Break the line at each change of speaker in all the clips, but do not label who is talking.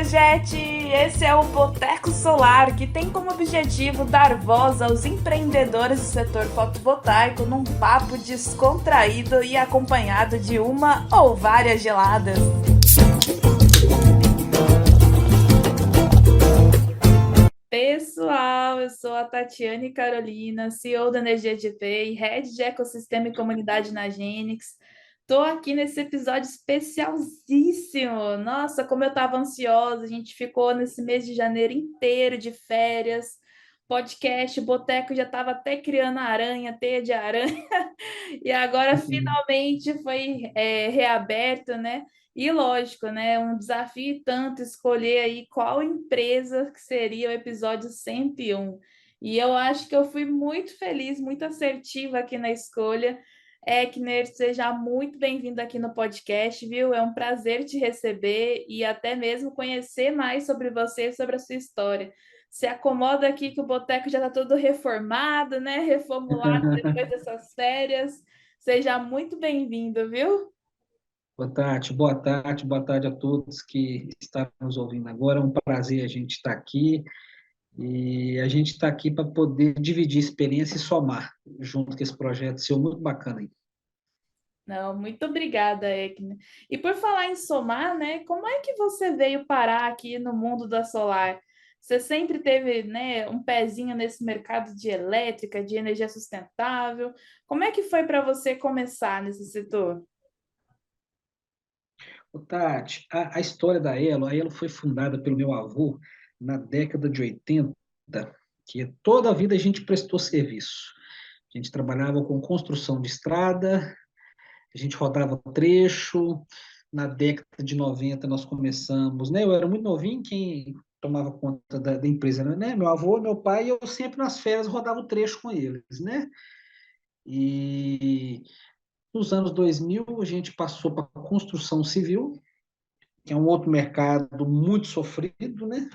gente! Esse é o Boteco Solar, que tem como objetivo dar voz aos empreendedores do setor fotovoltaico num papo descontraído e acompanhado de uma ou várias geladas. Pessoal, eu sou a Tatiane Carolina, CEO da Energia GP e Head de Ecossistema e Comunidade na Genix. Estou aqui nesse episódio especialíssimo. Nossa, como eu estava ansiosa, a gente ficou nesse mês de janeiro inteiro de férias. Podcast, o Boteco já estava até criando aranha, teia de aranha, e agora finalmente foi reaberto, né? E lógico, né? Um desafio e tanto escolher aí qual empresa que seria o episódio 101. E eu acho que eu fui muito feliz, muito assertiva aqui na escolha. Ekner, seja muito bem-vindo aqui no podcast, viu? É um prazer te receber e até mesmo conhecer mais sobre você e sobre a sua história. Se acomoda aqui que o Boteco já está todo reformado, né? Reformulado depois dessas férias. Seja muito bem-vindo, viu?
Boa tarde a todos que estão nos ouvindo agora. É um prazer a gente estar aqui e a gente está aqui para poder dividir experiência e somar junto com esse projeto seu muito bacana aí.
Não, muito obrigada, Egna. E por falar em somar, né? Como é que você veio parar aqui no mundo da solar? Você sempre teve, né, um pezinho nesse mercado de elétrica, de energia sustentável. Como é que foi para você começar nesse setor?
Ô, Tati, a história a Elo foi fundada pelo meu avô na década de 80, que toda a vida a gente prestou serviço. A gente trabalhava com construção de estrada, a gente rodava trecho. Na década de 90 nós começamos, né? Eu era muito novinho, quem tomava conta da empresa, né? Meu avô, meu pai, e eu sempre nas férias rodava o trecho com eles, né? E nos anos 2000 a gente passou para a construção civil, que é um outro mercado muito sofrido, né?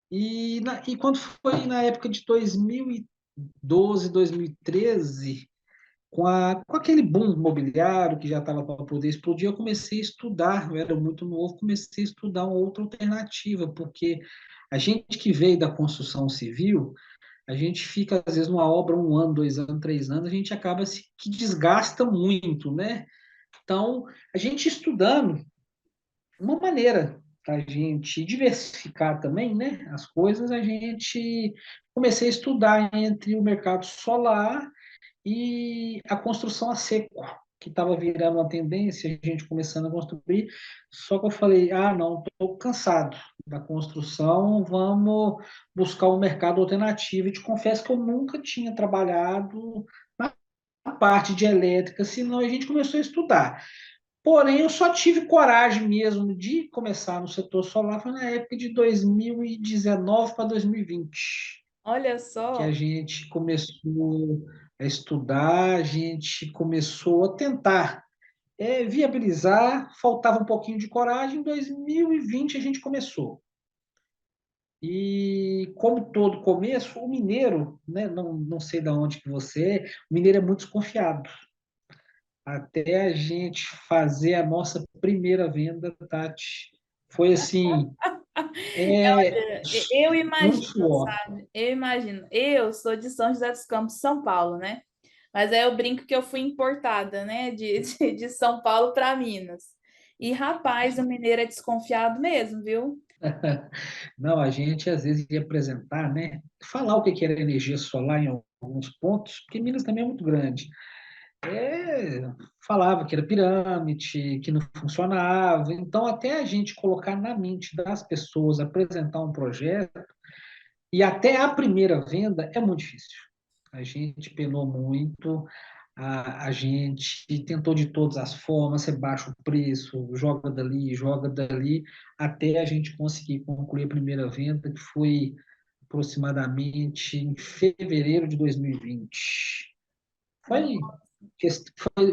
E quando foi na época de 2012, 2013, com aquele boom imobiliário que já estava para poder explodir, eu comecei a estudar, eu era muito novo, comecei a estudar uma outra alternativa, porque a gente que veio da construção civil, a gente fica, às vezes, numa obra 1 ano, 2 anos, 3 anos, a gente acaba se que desgasta muito, né? Então, a gente estudando, uma maneira da gente diversificar também, né, as coisas, a gente comecei a estudar entre o mercado solar e a construção a seco, que estava virando uma tendência, a gente começando a construir, só que eu falei, não, estou cansado da construção, vamos buscar um mercado alternativo, e te confesso que eu nunca tinha trabalhado na parte de elétrica, senão a gente começou a estudar. Porém, eu só tive coragem mesmo de começar no setor solar foi na época de 2019 para 2020,
Olha
que a
só.
gente começou a estudar, a gente começou a tentar viabilizar, faltava um pouquinho de coragem, em 2020 a gente começou. E como todo começo, o mineiro, né, não sei de onde que você é, o mineiro é muito desconfiado. Até a gente fazer a nossa primeira venda, Tati, foi assim, é,
Eu
muito
imagino,
suor.
sabe? Eu imagino. Eu sou de São José dos Campos, São Paulo, né? Mas aí eu brinco que eu fui importada, né? De São Paulo para Minas. E, rapaz, o mineiro é desconfiado mesmo, viu?
Não, a gente às vezes ia apresentar, né? Falar o que era energia solar em alguns pontos, porque Minas também é muito grande. Falava que era pirâmide, que não funcionava. Então, até a gente colocar na mente das pessoas, apresentar um projeto, e até a primeira venda é muito difícil. A gente penou muito, a gente tentou de todas as formas, você baixa o preço, joga dali, até a gente conseguir concluir a primeira venda, que foi aproximadamente em fevereiro de 2020. Foi,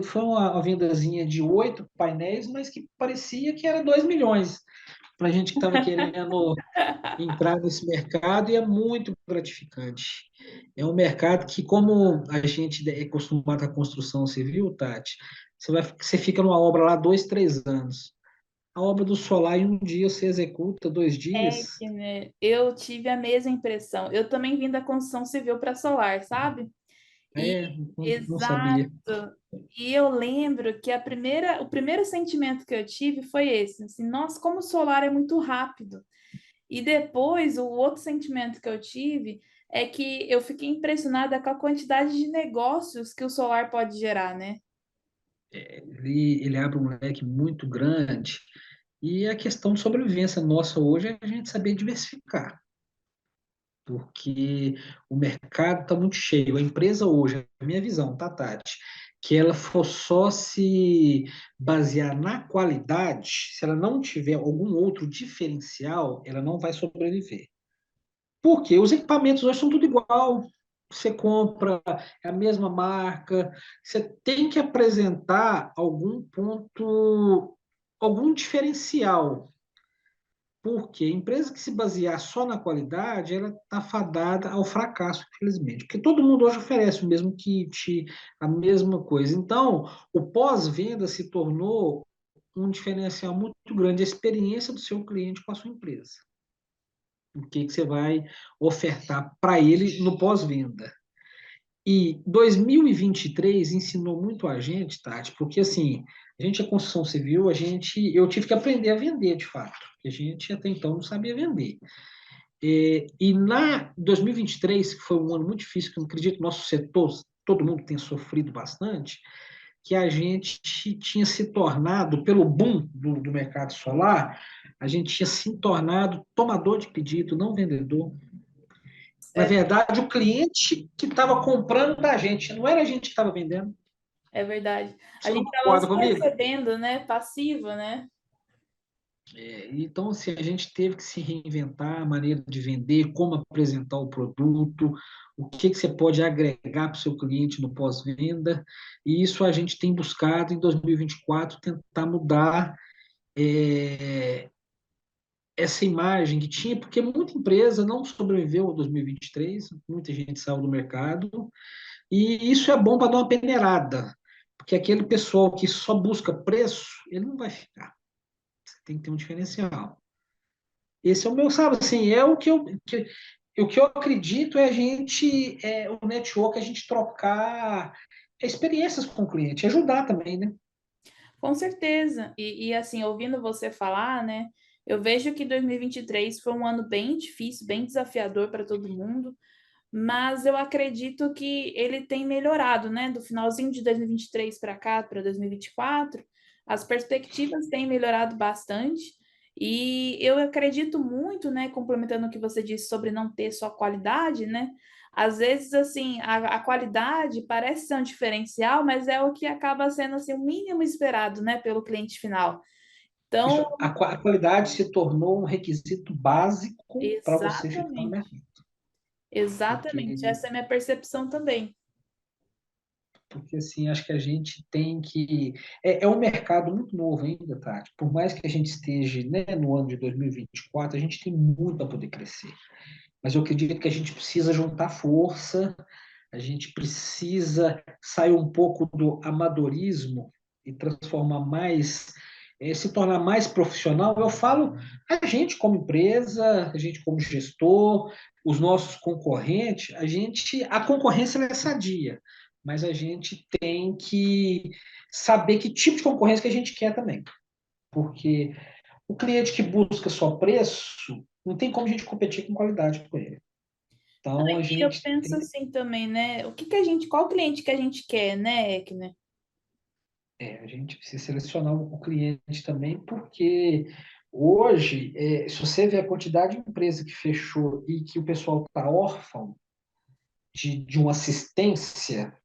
foi uma vendazinha de 8 painéis, mas que parecia que era 2 milhões para a gente que estava querendo entrar nesse mercado, e é muito gratificante. É um mercado que, como a gente é acostumado com a construção civil, Tati, você fica numa obra lá 2, 3 anos. a obra do solar em um dia você executa, 2 dias.
É que, né, eu tive a mesma impressão. Eu também vim da construção civil para solar, sabe? E
É, não
exato.
sabia.
E eu lembro que o primeiro sentimento que eu tive foi esse, assim, nossa, como o solar é muito rápido. E depois, o outro sentimento que eu tive é que eu fiquei impressionada com a quantidade de negócios que o solar pode gerar, né?
Ele abre um leque muito grande. E a questão de sobrevivência nossa hoje é a gente saber diversificar, porque o mercado está muito cheio. A empresa hoje, a minha visão, tá, Tati? Que ela for só se basear na qualidade, se ela não tiver algum outro diferencial, ela não vai sobreviver. Porque os equipamentos hoje são tudo igual. Você compra, é a mesma marca. Você tem que apresentar algum ponto, algum diferencial. Porque a empresa que se basear só na qualidade, ela está fadada ao fracasso, infelizmente. Porque todo mundo hoje oferece o mesmo kit, a mesma coisa. Então, o pós-venda se tornou um diferencial muito grande, a experiência do seu cliente com a sua empresa. O que você vai ofertar para ele no pós-venda. E 2023 ensinou muito a gente, Tati, porque assim, a gente é construção civil, eu tive que aprender a vender de fato, porque a gente até então não sabia vender. E na 2023, que foi um ano muito difícil, que eu acredito que nosso setor, todo mundo tem sofrido bastante, que a gente tinha se tornado, pelo boom do mercado solar, a gente tinha se tornado tomador de pedido, não vendedor. Na
É,
verdade, o cliente que estava comprando da gente, não era a gente que estava vendendo.
é verdade. A
Você não
gente estava
concorda
só
comigo?
recebendo, né? Passivo, né?
Então, assim, a gente teve que se reinventar a maneira de vender, como apresentar o produto, o que que você pode agregar para o seu cliente no pós-venda. E isso a gente tem buscado em 2024 tentar mudar é, essa imagem que tinha, porque muita empresa não sobreviveu a 2023, muita gente saiu do mercado. E isso é bom para dar uma peneirada, porque aquele pessoal que só busca preço, ele não vai ficar. Você tem que ter um diferencial. Esse é o meu, sabe, assim, é o que eu acredito é a gente, o network, a gente trocar experiências com o cliente, ajudar também, né?
Com certeza. Assim, ouvindo você falar, né? Eu vejo que 2023 foi um ano bem difícil, bem desafiador para todo mundo, mas eu acredito que ele tem melhorado, né? Do finalzinho de 2023 para cá, para 2024, as perspectivas têm melhorado bastante. E eu acredito muito, né? Complementando o que você disse sobre não ter só qualidade, né? Às vezes, assim, a qualidade parece ser um diferencial, mas é o que acaba sendo, assim, o mínimo esperado, né? Pelo cliente final. Então,
A qualidade se tornou um requisito básico para você ficar no
exatamente.
mercado. Porque
Exatamente. Essa é a minha percepção também.
Porque assim, acho que a gente tem que. É um mercado muito novo ainda, Tati. Por mais que a gente esteja, né, no ano de 2024, a gente tem muito a poder crescer. Mas eu acredito que a gente precisa juntar força, a gente precisa sair um pouco do amadorismo e transformar mais, se tornar mais profissional. Eu falo a gente como empresa, a gente como gestor, os nossos concorrentes, a concorrência ela é sadia, mas a gente tem que saber que tipo de concorrência que a gente quer também. Porque o cliente que busca só preço, não tem como a gente competir com qualidade com ele. Então, a
E eu
gente,
penso assim também, né? O que que a gente, qual cliente que a gente quer, né, Ekner?
a gente precisa selecionar o cliente também, porque hoje, se você vê a quantidade de empresa que fechou e que o pessoal está órfão de uma assistência,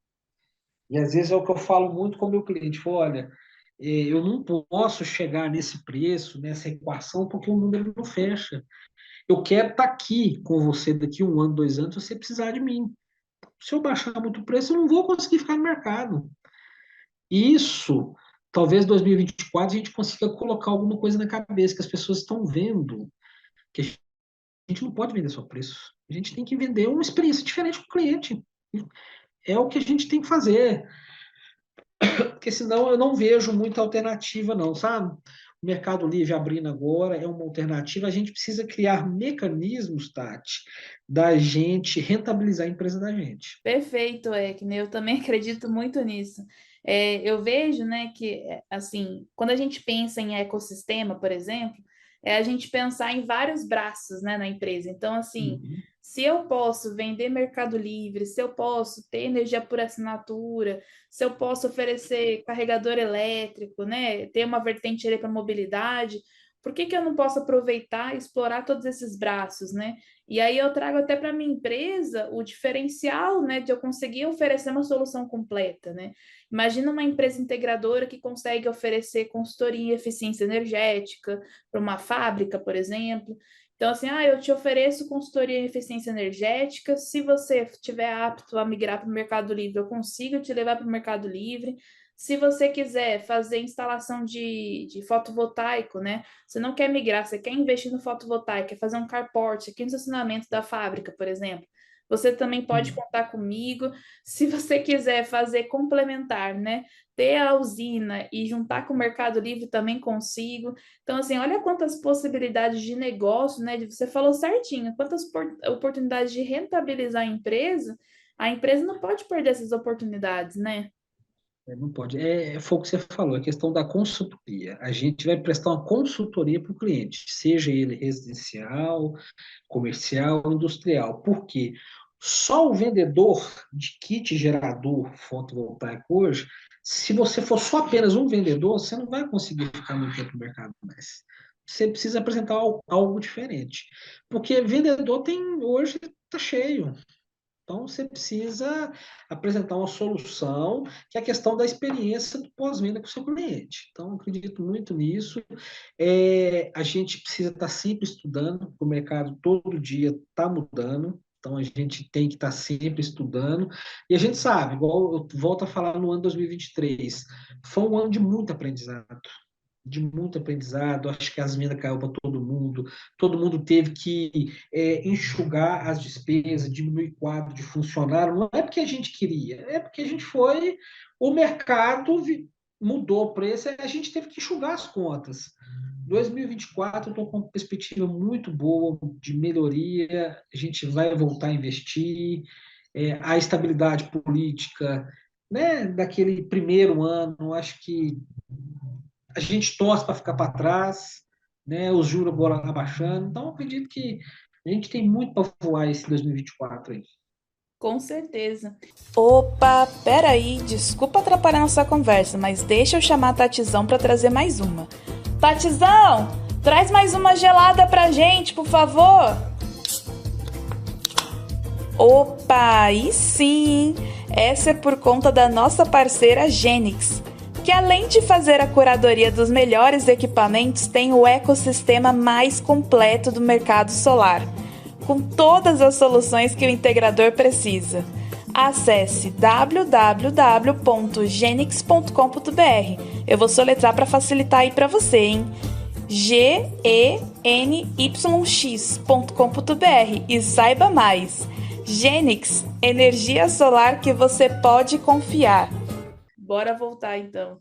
e às vezes é o que eu falo muito com o meu cliente, falo, olha, eu não posso chegar nesse preço, nessa equação, porque o número não fecha. Eu quero estar aqui com você daqui 1 ano, 2 anos, se você precisar de mim. Se eu baixar muito o preço, eu não vou conseguir ficar no mercado. Isso, talvez 2024 a gente consiga colocar alguma coisa na cabeça, que as pessoas estão vendo que a gente não pode vender só preço. A gente tem que vender uma experiência diferente para o cliente. É o que a gente tem que fazer, porque senão eu não vejo muita alternativa, não, sabe? o Mercado Livre abrindo agora é uma alternativa. A gente precisa criar mecanismos, Tati, da gente rentabilizar a empresa da gente.
Perfeito, Ekner. Eu também acredito muito nisso. Eu vejo, né, que assim, quando a gente pensa em ecossistema, por exemplo, é a gente pensar em vários braços, né, na empresa. Então, assim,
Uhum,
se eu posso vender Mercado Livre, se eu posso ter energia por assinatura, se eu posso oferecer carregador elétrico, né, ter uma vertente ali para mobilidade, por que que eu não posso aproveitar e explorar todos esses braços, né? E aí eu trago até para minha empresa o diferencial, né, de eu conseguir oferecer uma solução completa, né? Imagina uma empresa integradora que consegue oferecer consultoria em eficiência energética para uma fábrica, por exemplo. Então, assim, eu te ofereço consultoria em eficiência energética. Se você estiver apto a migrar para o Mercado Livre, eu consigo te levar para o Mercado Livre. Se você quiser fazer instalação de fotovoltaico, né? Você não quer migrar, você quer investir no fotovoltaico, quer fazer um carport aqui no estacionamento da fábrica, por exemplo. Você também pode
uhum.
contar comigo. Se você quiser fazer complementar, né? Ter a usina e juntar com o Mercado Livre também consigo. Então, assim, olha quantas possibilidades de negócio, né? Você falou certinho, quantas oportunidades de rentabilizar a empresa não pode perder essas oportunidades, né?
Não pode. Foi o que você falou, a questão da consultoria. A gente vai prestar uma consultoria para o cliente, seja ele residencial, comercial, industrial. Por quê? Só o vendedor de kit gerador fotovoltaico hoje, se você for só apenas um vendedor, você não vai conseguir ficar muito tempo no mercado mais. Você precisa apresentar algo diferente. Porque vendedor tem hoje está cheio. Então, você precisa apresentar uma solução, que é a questão da experiência do pós-venda com o seu cliente. Então, eu acredito muito nisso. A gente precisa estar sempre estudando, o mercado todo dia está mudando. Então, a gente tem que estar sempre estudando. E a gente sabe, igual eu volto a falar no ano 2023, foi um ano de muito aprendizado, de muito aprendizado. Acho que as vendas caiu para todo mundo teve que enxugar as despesas, diminuir quadro de funcionário. Não é porque a gente queria, é porque a gente foi, o mercado mudou o preço, a gente teve que enxugar as contas. 2024 eu estou com uma perspectiva muito boa de melhoria, a gente vai voltar a investir, a estabilidade política, né, daquele primeiro ano, acho que a gente torce para ficar para trás, né? Os juros agora abaixando. Então, acredito que a gente tem muito para voar esse 2024 aí.
Com certeza. Opa, peraí, desculpa atrapalhar nossa conversa, mas deixa eu chamar a Tatizão para trazer mais uma. Tatizão, traz mais uma gelada pra gente, por favor. Opa, aí sim! Essa é por conta da nossa parceira Genix, que além de fazer a curadoria dos melhores equipamentos, tem o ecossistema mais completo do mercado solar, com todas as soluções que o integrador precisa. Acesse www.genix.com.br. Eu vou soletrar para facilitar aí para você, hein? GENYX.com.br e saiba mais. Genix, energia solar que você pode confiar. Bora voltar então.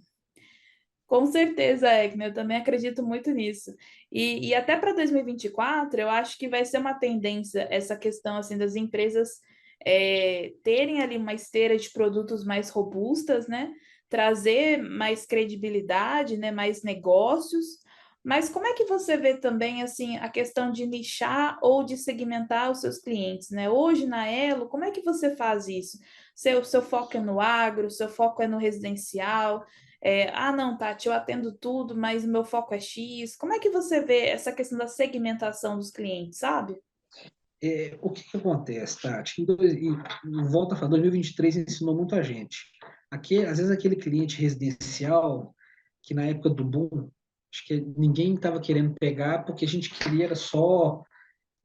Com certeza, Egner, eu também acredito muito nisso. E até para 2024, eu acho que vai ser uma tendência essa questão assim das empresas terem ali uma esteira de produtos mais robustas, né? Trazer mais credibilidade, né? Mais negócios. Mas como é que você vê também assim a questão de nichar ou de segmentar os seus clientes, né? Hoje na Elo, como é que você faz isso? Seu foco é no agro, seu foco é no residencial? Não, Tati, eu atendo tudo, mas o meu foco é X. Como é que você vê essa questão da segmentação dos clientes, sabe?
O que, que acontece, Tati? Volta a falar, 2023 ensinou muita gente. Aqui, às vezes aquele cliente residencial, que na época do boom, acho que ninguém estava querendo pegar, porque a gente queria era só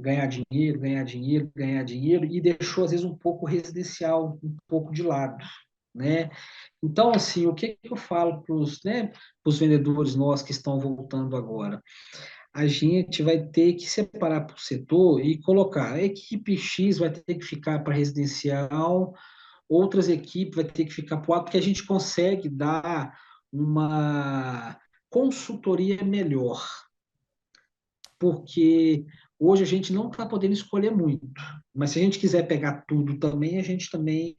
ganhar dinheiro, ganhar dinheiro, ganhar dinheiro, e deixou, às vezes, um pouco o residencial, um pouco de lado, né? Então, assim, o que, que eu falo para os, né, pros vendedores nossos que estão voltando agora? A gente vai ter que separar por setor e colocar a equipe X vai ter que ficar para residencial, outras equipes vai ter que ficar para o outro, porque a gente consegue dar uma consultoria melhor, porque hoje a gente não está podendo escolher muito, mas se a gente quiser pegar tudo também, a gente também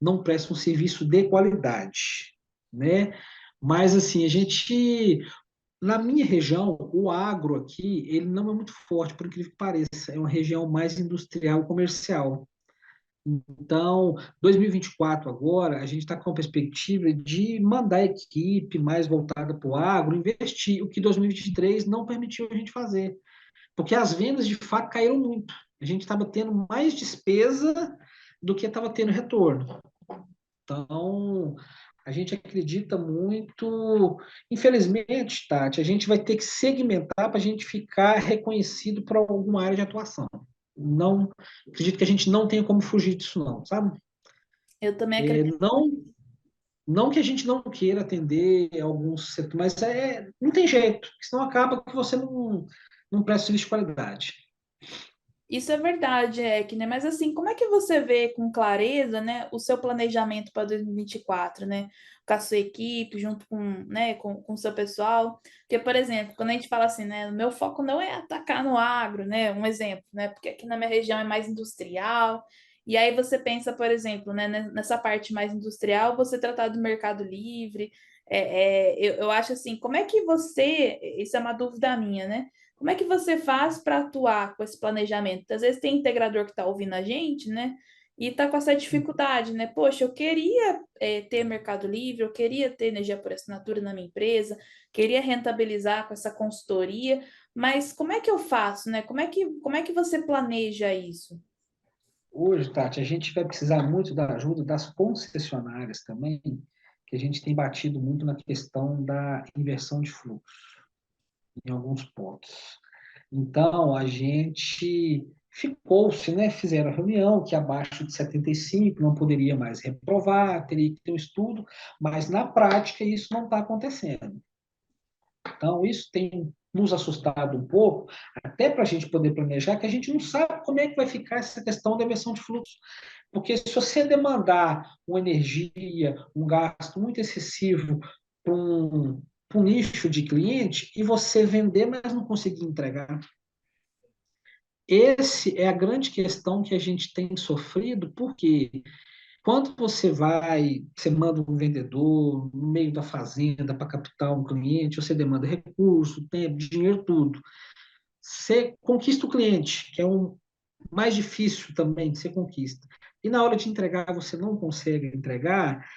não presta um serviço de qualidade, né? Mas assim, a gente, na minha região, o agro aqui, ele não é muito forte, por incrível que pareça, é uma região mais industrial e comercial. Então, 2024 agora, a gente está com a perspectiva de mandar a equipe mais voltada para o agro, investir, o que 2023 não permitiu a gente fazer, porque as vendas de fato caíram muito. A gente estava tendo mais despesa do que estava tendo retorno. Então, a gente acredita muito, infelizmente, Tati, a gente vai ter que segmentar para a gente ficar reconhecido por alguma área de atuação. Não, acredito que a gente não tenha como fugir disso, não, sabe?
Eu também acredito.
Não, não que a gente não queira atender alguns setores, mas não tem jeito, senão acaba que você não presta serviço de qualidade.
Isso é verdade, né? Mas assim, como é que você vê com clareza, né, o seu planejamento para 2024, né? Com a sua equipe, junto com, né, com o seu pessoal? Porque, por exemplo, quando a gente fala assim, né, o meu foco não é atacar no agro, né? Um exemplo, né? Porque aqui na minha região é mais industrial. E aí você pensa, por exemplo, né, nessa parte mais industrial, você tratar do mercado livre. Eu acho assim, como é que você, isso é uma dúvida minha, né? Como é que você faz para atuar com esse planejamento? Porque às vezes tem integrador que está ouvindo a gente, né? E está com essa dificuldade, né? Poxa, eu queria ter Mercado Livre, eu queria ter energia por assinatura na minha empresa, queria rentabilizar com essa consultoria, mas como é que eu faço, né? Como é que você planeja isso?
Hoje, Tati, a gente vai precisar muito da ajuda das concessionárias também, que a gente tem batido muito na questão da inversão de fluxo em alguns pontos. Então, a gente ficou-se, né? Fizeram a reunião que abaixo de 75 não poderia mais reprovar, teria que ter um estudo, mas na prática isso não está acontecendo. Então, isso tem nos assustado um pouco, até para a gente poder planejar, que a gente não sabe como é que vai ficar essa questão da inversão de fluxo. Porque se você demandar uma energia, um gasto muito excessivo para um nicho de cliente e você vender, mas não conseguir entregar, essa é a grande questão que a gente tem sofrido, porque quando você manda um vendedor no meio da fazenda para captar um cliente, você demanda recurso, tempo, dinheiro, tudo. Você conquista o cliente, que é o mais difícil também de ser conquista. E na hora de entregar, você não consegue entregar,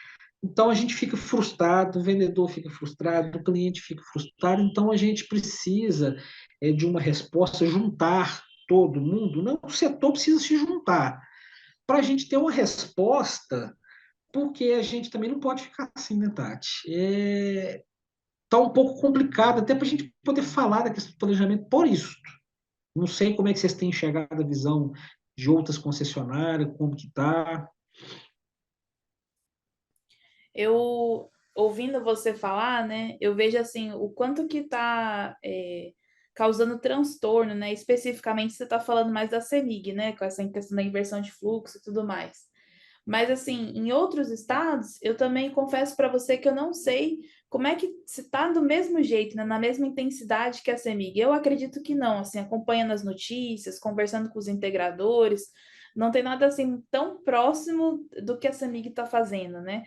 então a gente fica frustrado, o vendedor fica frustrado, o cliente fica frustrado, então a gente precisa de uma resposta, juntar todo mundo, não, o setor precisa se juntar, para a gente ter uma resposta, porque a gente também não pode ficar assim, né, Tati? Tá um pouco complicado, até para a gente poder falar da questão do planejamento por isso. Não sei como é que vocês têm enxergado a visão de outras concessionárias, como que tá.
Eu, ouvindo você falar, né, eu vejo assim o quanto que está causando transtorno, né? Especificamente você está falando mais da CEMIG, né? Com essa questão da inversão de fluxo e tudo mais. Mas assim, em outros estados, eu também confesso para você que eu não sei como é que se está do mesmo jeito, né, na mesma intensidade que a CEMIG. Eu acredito que não, assim, acompanhando as notícias, conversando com os integradores, não tem nada assim tão próximo do que a CEMIG está fazendo, né?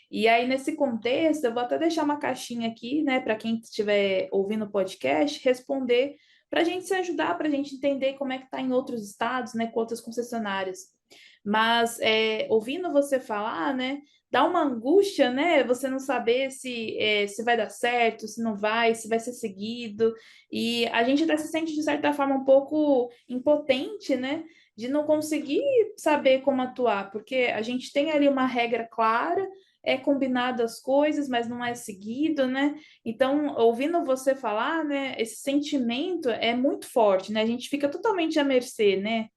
E aí, nesse contexto, eu vou até deixar uma caixinha aqui, né, para quem estiver ouvindo o podcast, responder, para a gente se ajudar, para a gente entender como é que está em outros estados, né, com outras concessionárias. Mas ouvindo você falar, né, dá uma angústia, né, você não saber se vai dar certo, se não vai, se vai ser seguido. E a gente até se sente, de certa forma, um pouco impotente, né, de não conseguir saber como atuar, porque a gente tem ali uma regra clara, é combinado as coisas, mas não é seguido, né? Então, ouvindo você falar, né, esse sentimento é muito forte, né? A gente fica totalmente à mercê, né?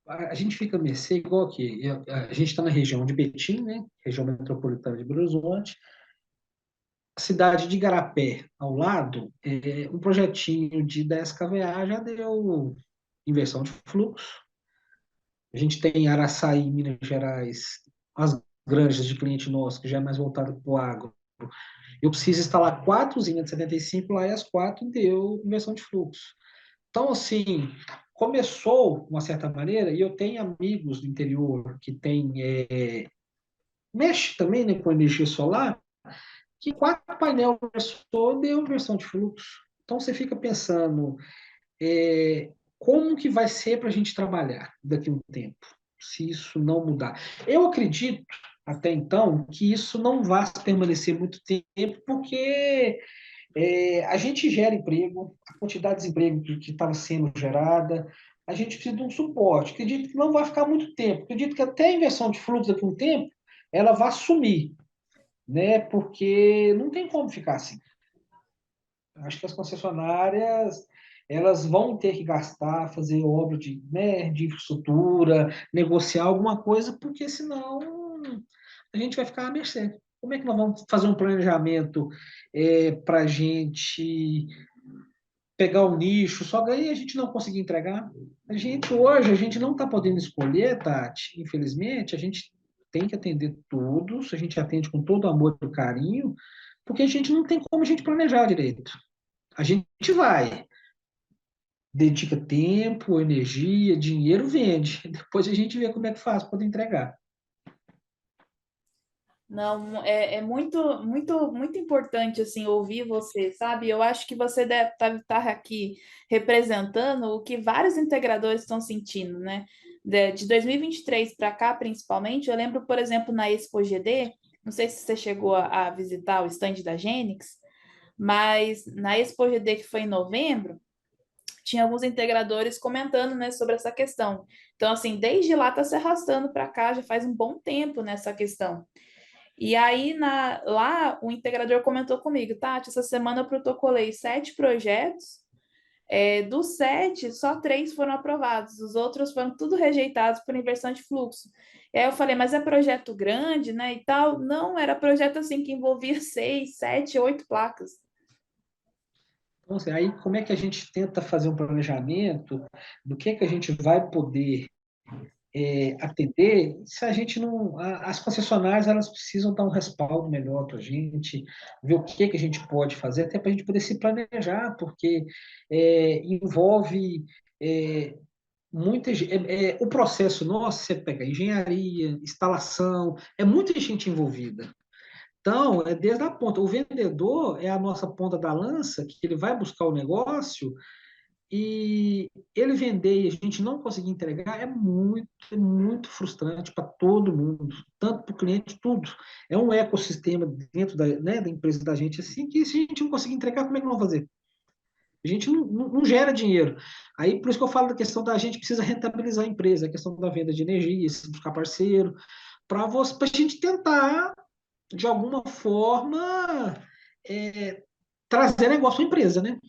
A gente fica a mercê igual aqui. A gente está na região de Betim, né? Região metropolitana de Belo Horizonte. A cidade de Igarapé, ao lado, um projetinho de 10 kVA já deu inversão de fluxo. A gente tem Araçaí, Minas Gerais, as granjas de cliente nosso, que já é mais voltado para o agro. Eu preciso instalar 4 usinas de 75 lá e as 4 deu inversão de fluxo. Então, assim, começou de uma certa maneira, e eu tenho amigos do interior que tem, mexe também, né, com energia solar, que 4 painel inversor deu inversão de fluxo. Então, você fica pensando, como que vai ser para a gente trabalhar daqui a um tempo, se isso não mudar. Eu acredito, até então, que isso não vai permanecer muito tempo, porque a gente gera emprego, a quantidade de desemprego que estava sendo gerada, a gente precisa de um suporte. Acredito que não vai ficar muito tempo. Acredito que até a inversão de fluxo daqui a um tempo, ela vai sumir, né? Porque não tem como ficar assim. Acho que as concessionárias elas vão ter que gastar, fazer obra de, né, de infraestrutura, negociar alguma coisa, porque senão a gente vai ficar à mercê. Como é que nós vamos fazer um planejamento para a gente pegar o nicho, só que aí a gente não conseguir entregar? A gente hoje, a gente não está podendo escolher, Tati, infelizmente, a gente tem que atender todos, a gente atende com todo o amor e carinho, porque a gente não tem como a gente planejar direito. A gente vai, dedica tempo, energia, dinheiro, vende. Depois a gente vê como é que faz para poder entregar.
Não, é muito, muito, muito importante assim ouvir você, sabe? Eu acho que você deve estar aqui representando o que vários integradores estão sentindo, né? De 2023 para cá, principalmente, eu lembro, por exemplo, na Expo GD, não sei se você chegou a visitar o stand da Genix, mas na Expo GD que foi em novembro, tinha alguns integradores comentando, né, sobre essa questão. Então, assim, desde lá está se arrastando para cá, já faz um bom tempo nessa questão. E aí, lá, o integrador comentou comigo, Tati, essa semana eu protocolei 7 projetos, dos 7, só 3 foram aprovados, os outros foram tudo rejeitados por inversão de fluxo. E aí eu falei, mas é projeto grande, né, e tal? Não, era projeto assim que envolvia 6, 7, 8 placas.
Então, assim, aí como é que a gente tenta fazer um planejamento do que a gente vai poder atender, se a gente não. As concessionárias elas precisam dar um respaldo melhor para a gente, ver o que a gente pode fazer, até para a gente poder se planejar, porque envolve o processo nosso, você pega engenharia, instalação, é muita gente envolvida. Então, é desde a ponta. O vendedor é a nossa ponta da lança, que ele vai buscar o negócio e ele vender e a gente não conseguir entregar é muito frustrante para todo mundo, tanto para o cliente, tudo. É um ecossistema dentro da, né, da empresa da gente, assim, que se a gente não conseguir entregar, como é que nós vamos fazer? A gente não gera dinheiro. Aí, por isso que eu falo da questão da gente precisa rentabilizar a empresa, a questão da venda de energia, se buscar parceiro, para a gente tentar, de alguma forma, é, trazer negócio à empresa, né?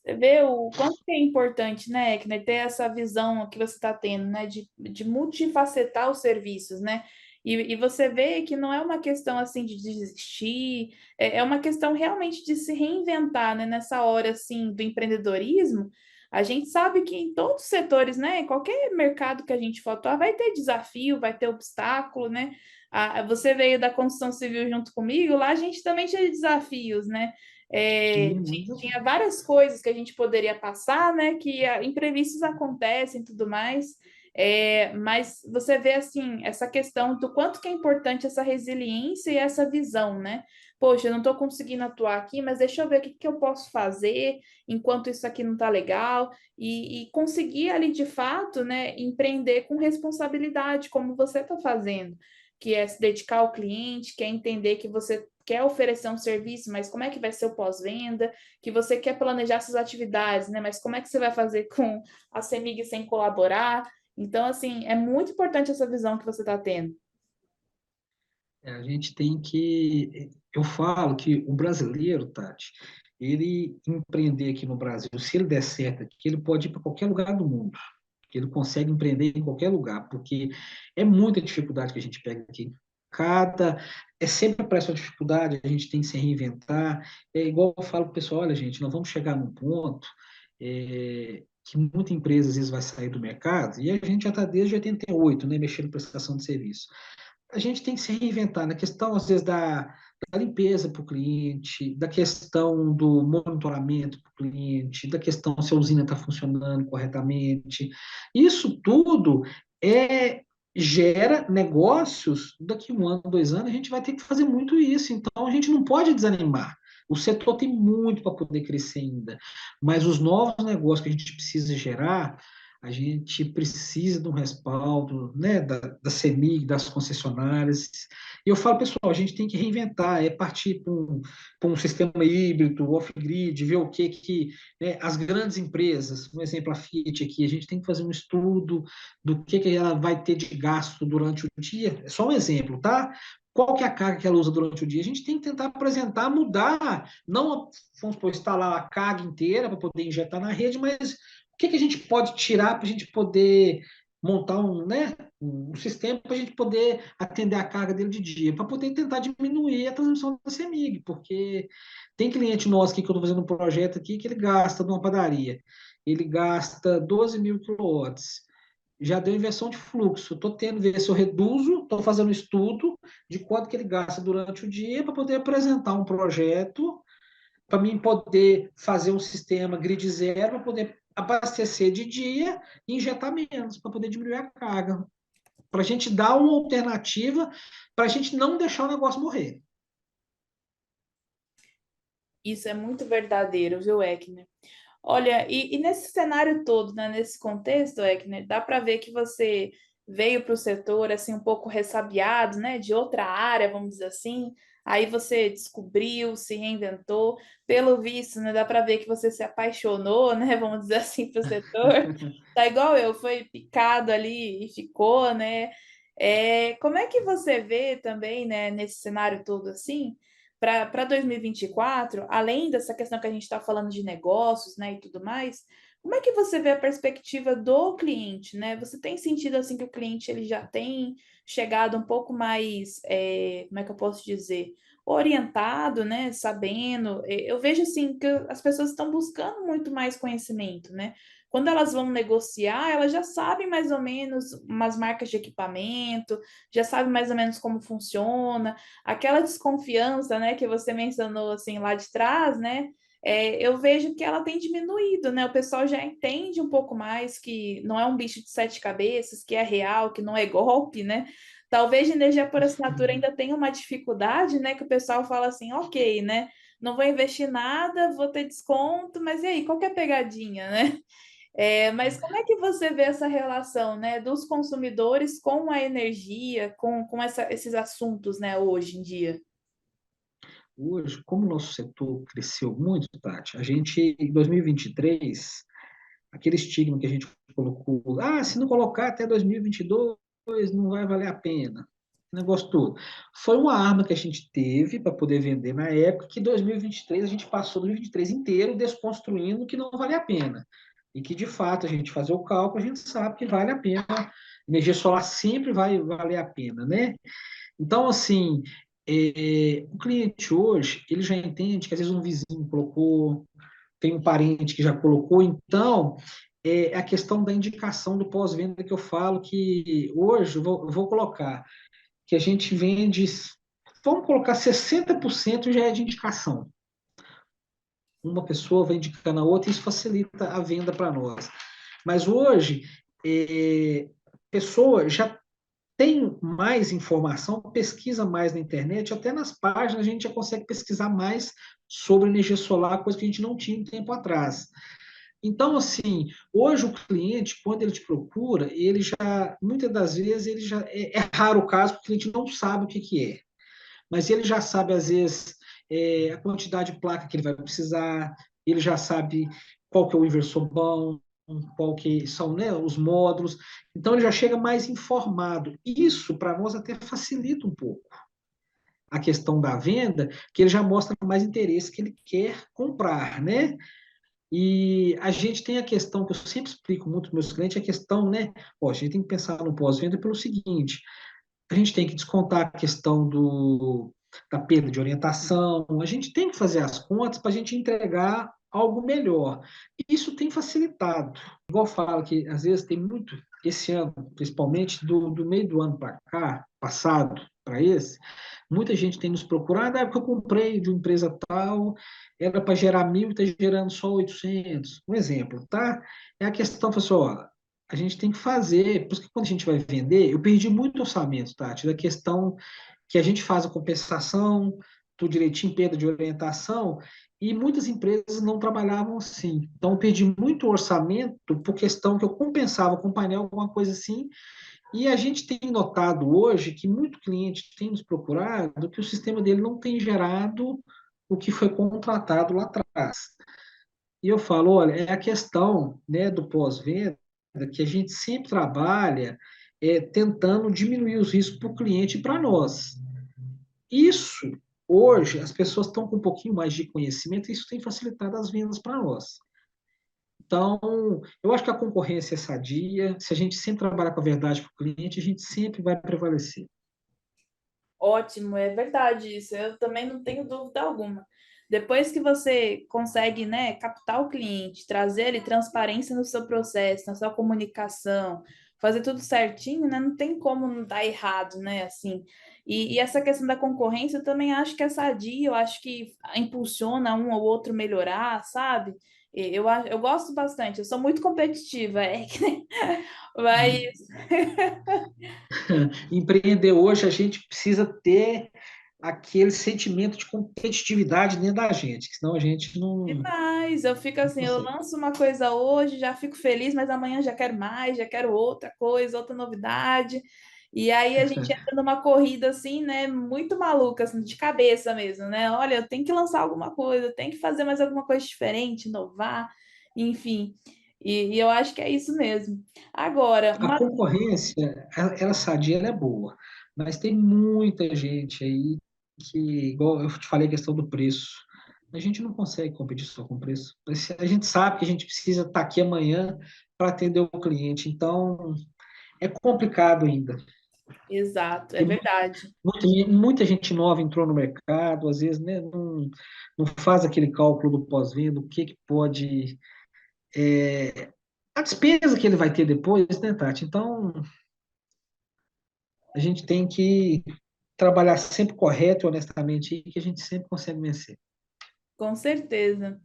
Você vê o quanto que é importante, né, que né, ter essa visão que você está tendo, né, de multifacetar os serviços, né? E você vê que não é uma questão assim de desistir, é uma questão realmente de se reinventar, né? Nessa hora assim do empreendedorismo, a gente sabe que em todos os setores, né, qualquer mercado que a gente for atuar, vai ter desafio, vai ter obstáculo, né? Você veio da construção civil junto comigo, lá a gente também tinha desafios, né?
Sim,
É,
muito.
tinha várias coisas que a gente poderia passar, né? Que imprevistos acontecem e tudo mais. Mas você vê assim essa questão do quanto que é importante essa resiliência e essa visão, né? Poxa, eu não estou conseguindo atuar aqui, mas deixa eu ver o que, que eu posso fazer enquanto isso aqui não está legal e conseguir ali de fato, né, empreender com responsabilidade, como você está fazendo, que é se dedicar ao cliente, que é entender que você quer oferecer um serviço, mas como é que vai ser o pós-venda, que você quer planejar suas atividades, né? Mas como é que você vai fazer com a CEMIG sem colaborar? Então, assim, é muito importante essa visão que você está tendo.
A gente tem que. Eu falo que o brasileiro, Tati, ele empreender aqui no Brasil, se ele der certo aqui, ele pode ir para qualquer lugar do mundo. Ele consegue empreender em qualquer lugar, porque é muita dificuldade que a gente pega aqui. É sempre para essa dificuldade, a gente tem que se reinventar. É igual eu falo para o pessoal, olha, gente, nós vamos chegar num ponto que muita empresa às vezes vai sair do mercado, e a gente já está desde 88, né, mexendo em prestação de serviço. A gente tem que se reinventar na questão, às vezes, da limpeza para o cliente, da questão do monitoramento para o cliente, da questão se a usina está funcionando corretamente. Isso tudo é gera negócios. Daqui 1 ano, 2 anos, a gente vai ter que fazer muito isso. Então, a gente não pode desanimar. O setor tem muito para poder crescer ainda, mas os novos negócios que a gente precisa gerar, a gente precisa de um respaldo, né, da CEMIG, das concessionárias. E eu falo, pessoal, a gente tem que reinventar, é partir para um sistema híbrido, off-grid, ver o que né, as grandes empresas, por exemplo, a Fiat aqui, a gente tem que fazer um estudo do que ela vai ter de gasto durante o dia. É só um exemplo, tá? Qual que é a carga que ela usa durante o dia? A gente tem que tentar apresentar, mudar, não, vamos supor, instalar a carga inteira para poder injetar na rede, mas o que a gente pode tirar para a gente poder montar né, um sistema para a gente poder atender a carga dele de dia, para poder tentar diminuir a transmissão da CEMIG, porque tem cliente nosso aqui que eu estou fazendo um projeto aqui que ele gasta numa padaria, ele gasta 12.000 quilowatts, já deu inversão de fluxo. Estou tendo ver se eu reduzo, estou fazendo um estudo de quanto que ele gasta durante o dia para poder apresentar um projeto, para mim poder fazer um sistema grid zero, para poder abastecer de dia e injetar menos, para poder diminuir a carga. Para a gente dar uma alternativa, para a gente não deixar o negócio morrer.
Isso é muito verdadeiro, viu, Ekner? Olha, e nesse cenário todo, né, nesse contexto, Ekner, dá para ver que você veio para o setor assim um pouco ressabiado, né, de outra área, vamos dizer assim. Aí você descobriu, se reinventou. Pelo visto, né, dá para ver que você se apaixonou, né, vamos dizer assim, para o setor. Tá igual eu, foi picado ali e ficou, né? Como é que você vê também, né, nesse cenário todo assim? Para 2024, além dessa questão que a gente está falando de negócios, né, e tudo mais, como é que você vê a perspectiva do cliente, né? Você tem sentido assim que o cliente ele já tem chegado um pouco mais, como é que eu posso dizer, orientado, né, sabendo? Eu vejo assim que as pessoas estão buscando muito mais conhecimento, né? Quando elas vão negociar, elas já sabem mais ou menos umas marcas de equipamento, já sabem mais ou menos como funciona, aquela desconfiança, né, que você mencionou assim lá de trás, né? Eu vejo que ela tem diminuído, né? O pessoal já entende um pouco mais que não é um bicho de 7 cabeças, que é real, que não é golpe, né? Talvez de energia por assinatura ainda tenha uma dificuldade, né? Que o pessoal fala assim, ok, né? Não vou investir nada, vou ter desconto, mas e aí, qual que é a pegadinha, né? Mas como é que você vê essa relação, né, dos consumidores com a energia, com esses assuntos, né, hoje em dia?
Hoje, como o nosso setor cresceu muito, Tati, a gente, em 2023, aquele estigma que a gente colocou, se não colocar até 2022, não vai valer a pena. O negócio todo. Foi uma arma que a gente teve para poder vender na época, que 2023 a gente passou 2023 inteiro desconstruindo que não vale a pena. E que, de fato, a gente fazer o cálculo, a gente sabe que vale a pena. Energia solar sempre vai valer a pena, né? Então, assim, o cliente hoje, ele já entende que às vezes um vizinho colocou, tem um parente que já colocou, então é a questão da indicação do pós-venda que eu falo que hoje eu vou colocar, que a gente vende, vamos colocar 60% já é de indicação. Uma pessoa vai indicando a outra e isso facilita a venda para nós. Mas hoje, pessoa já tem mais informação, pesquisa mais na internet, até nas páginas a gente já consegue pesquisar mais sobre energia solar, coisa que a gente não tinha um tempo atrás. Então, assim, hoje o cliente, quando ele te procura, ele já, muitas das vezes, ele já é raro o caso que o cliente não sabe o que é, mas ele já sabe, às vezes, a quantidade de placa que ele vai precisar, ele já sabe qual que é o inversor bom, qual que são, né, os módulos, então ele já chega mais informado. Isso, para nós, até facilita um pouco a questão da venda, que ele já mostra mais interesse que ele quer comprar, né? E a gente tem a questão que eu sempre explico muito para meus clientes, a questão, né? A gente tem que pensar no pós-venda pelo seguinte: a gente tem que descontar a questão da perda de orientação, a gente tem que fazer as contas para a gente entregar algo melhor. E isso tem facilitado. Igual eu falo que às vezes tem muito, esse ano, principalmente, do meio do ano para cá, passado, para esse, muita gente tem nos procurado, porque eu comprei de uma empresa tal, era para gerar 1.000 e está gerando só 800. Um exemplo, tá? É a questão, pessoal, ó, a gente tem que fazer, por isso que quando a gente vai vender, eu perdi muito orçamento, Tati, da questão que a gente faz a compensação, tudo direitinho, perda de orientação, e muitas empresas não trabalhavam assim. Então, eu perdi muito orçamento por questão que eu compensava com o painel, alguma coisa assim, e a gente tem notado hoje que muito cliente tem nos procurado que o sistema dele não tem gerado o que foi contratado lá atrás. E eu falo, olha, é a questão, né, do pós-venda que a gente sempre trabalha tentando diminuir os riscos para o cliente e para nós. Isso, hoje, as pessoas estão com um pouquinho mais de conhecimento e isso tem facilitado as vendas para nós. Então, eu acho que a concorrência é sadia. Se a gente sempre trabalhar com a verdade para o cliente, a gente sempre vai prevalecer.
Ótimo, é verdade isso. Eu também não tenho dúvida alguma. Depois que você consegue, né, captar o cliente, trazer ele transparência no seu processo, na sua comunicação, fazer tudo certinho, né, não tem como não dar errado, né, assim. E essa questão da concorrência, eu também acho que é sadia, eu acho que impulsiona um ou outro melhorar, sabe? Eu gosto bastante, eu sou muito competitiva, é que mas
Empreender hoje, a gente precisa ter aquele sentimento de competitividade dentro da gente, que senão a gente
demais, eu fico
não
assim, eu
consegue.
lanço uma coisa hoje, já fico feliz, mas amanhã já quero mais, já quero outra coisa, outra novidade. E aí a gente entra numa corrida assim, né, muito maluca, assim, de cabeça mesmo, né? Olha, eu tenho que lançar alguma coisa, eu tenho que fazer mais alguma coisa diferente, inovar, enfim. E eu acho que é isso mesmo. Agora,
A
uma
concorrência, ela sadia, ela é boa, mas tem muita gente aí que, igual eu te falei, a questão do preço. A gente não consegue competir só com preço. A gente sabe que a gente precisa estar aqui amanhã para atender o cliente, então é complicado ainda.
exato, é
Tem
verdade.
muita gente nova entrou no mercado, às vezes, né, não faz aquele cálculo do pós-venda, o que pode. A despesa que ele vai ter depois, né, Tati? Então, a gente tem que trabalhar sempre correto e honestamente, e que a gente sempre consegue vencer.
Com certeza.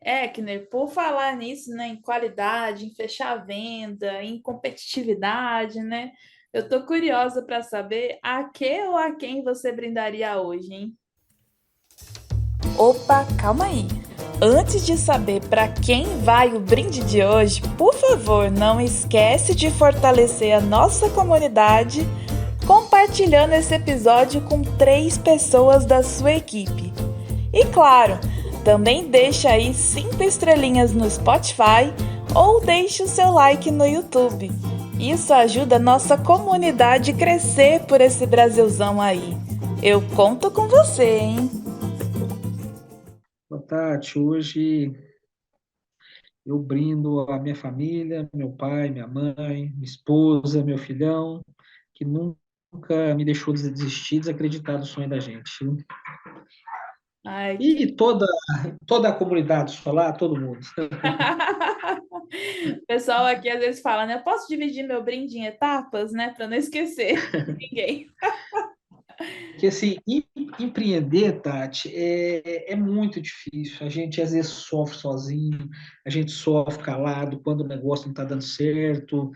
Ekner, por falar nisso, né, em qualidade, em fechar a venda, em competitividade, né? Eu tô curiosa para saber a que ou a quem você brindaria hoje, hein? Opa, calma aí. Antes de saber para quem vai o brinde de hoje, por favor, não esquece de fortalecer a nossa comunidade compartilhando esse episódio com 3 pessoas da sua equipe. E claro, também deixa aí 5 estrelinhas no Spotify ou deixe o seu like no YouTube. Isso ajuda a nossa comunidade a crescer por esse Brasilzão aí. Eu conto com você, hein?
Boa Tati, hoje eu brindo a minha família, meu pai, minha mãe, minha esposa, meu filhão, que nunca me deixou desistir, desacreditar do sonho da gente.
Ai, que
E toda a comunidade solar, todo mundo.
o pessoal aqui às vezes fala, né? Posso dividir meu brinde em etapas, né? Para não esquecer ninguém.
Porque, assim, empreender, Tati, é muito difícil. A gente, às vezes, sofre sozinho, a gente sofre calado quando o negócio não está dando certo,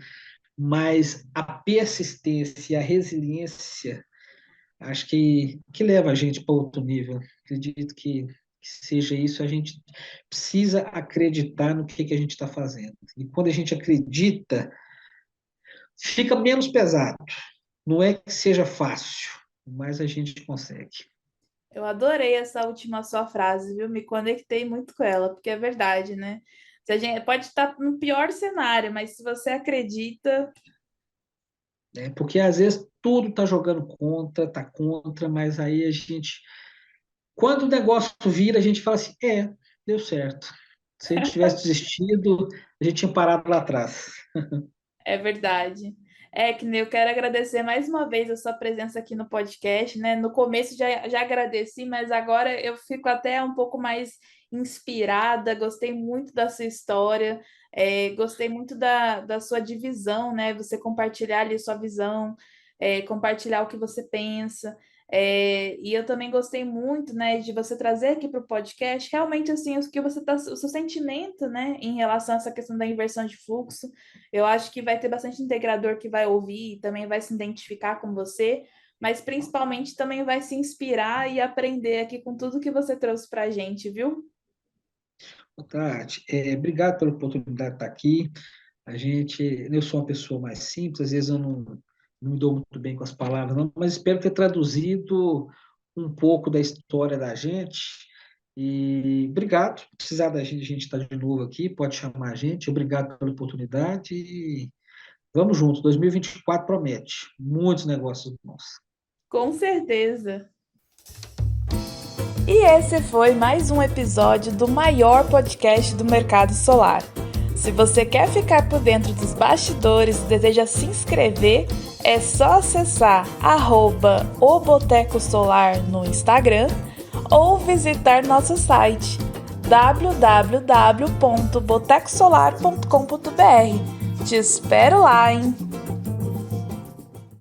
mas a persistência e a resiliência, acho que leva a gente para outro nível. Acredito que seja isso. A gente precisa acreditar no que a gente está fazendo. E quando a gente acredita, fica menos pesado. Não é que seja fácil, mas a gente consegue.
Eu adorei essa última sua frase, viu? Me conectei muito com ela, porque é verdade, né? Se a gente pode estar no pior cenário, mas se você acredita,
Né? Porque às vezes tudo está jogando contra, está contra, mas aí a gente, quando o negócio vira, a gente fala assim, deu certo. Se a gente tivesse desistido, a gente tinha parado lá atrás.
é verdade. É que eu quero agradecer mais uma vez a sua presença aqui no podcast, né? No começo já agradeci, mas agora eu fico até um pouco mais inspirada. Gostei muito da sua história, gostei muito da sua divisão, né? Você compartilhar ali sua visão. compartilhar o que você pensa. E eu também gostei muito, né, de você trazer aqui para o podcast realmente assim o que você tá, o seu sentimento, né, em relação a essa questão da inversão de fluxo. Eu acho que vai ter bastante integrador que vai ouvir e também vai se identificar com você, mas principalmente também vai se inspirar e aprender aqui com tudo que você trouxe para a gente, viu?
Tati, obrigado pela oportunidade de estar aqui. Eu sou uma pessoa mais simples, às vezes eu não me dou muito bem com as palavras, não, mas espero ter traduzido um pouco da história da gente. E obrigado. Se precisar da gente, a gente está de novo aqui, pode chamar a gente. Obrigado pela oportunidade e vamos juntos. 2024 promete muitos negócios bons.
Com certeza. E esse foi mais um episódio do maior podcast do mercado solar. Se você quer ficar por dentro dos bastidores e deseja se inscrever, é só acessar @o Boteco Solar no Instagram ou visitar nosso site www.botecosolar.com.br. Te espero lá, hein?